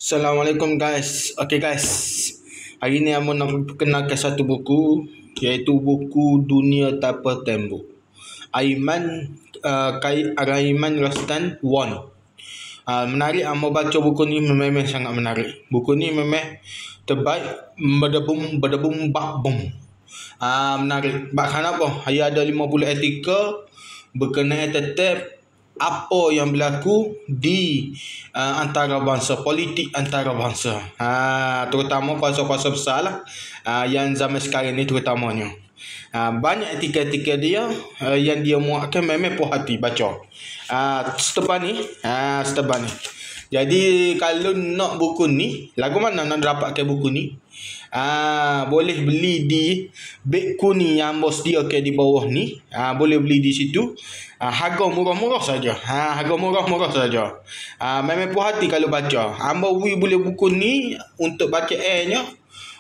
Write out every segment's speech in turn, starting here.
Assalamualaikum guys. Okay guys, hari ni aku nak perkenalkan satu buku, iaitu buku Dunia Tanpa Tembok. Aiman Rastan Wan. Menarik, aku baca buku ni memang sangat menarik. Buku ni memang terbaik, berdebum bak bom. Menarik. Bahkan apa? Ia ada 50 artikel berkenaan tetap apa yang berlaku di antara bangsa, politik antara bangsa. Terutama kuasa-kuasa besar lah, yang zaman sekarang ni terutamanya. Banyak artikel-artikel dia yang dia muatkan memang puas hati baca. Setebal ni. Jadi kalau nak buku ni, lagu mana nak dapatkan buku ni? Boleh beli di Bekku ni yang bos dia ke di bawah ni. Boleh beli di situ. Harga murah-murah saja. Harga murah-murah saja. Memang puas hati kalau baca. Hamba boleh buku ni untuk bacaannya.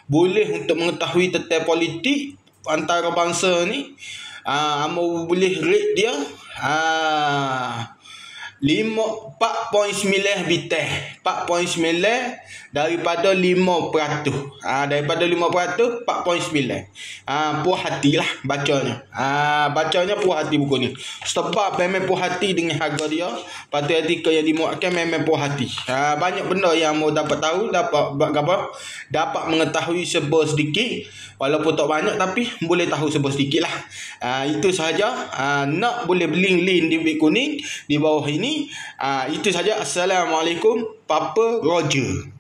Boleh untuk mengetahui tentang politik antara bangsa ni. Hamba boleh rate dia 4.9 bintang. 4.9 daripada 5%. Daripada 5%, 4.9. Puas hati lah bacanya. Bacanya puas hati buku ni. Sebab memang puas hati dengan harga dia. Patut artikel yang dimuatkan memang puas hati. Banyak benda yang mau dapat tahu, dapat mengetahui serba sedikit. Walaupun tak banyak, tapi boleh tahu serba sedikit lah. Itu sahaja. Nak boleh beli link di Beg Kuning di bawah ini. Itu saja. Assalamualaikum. Papa Roger.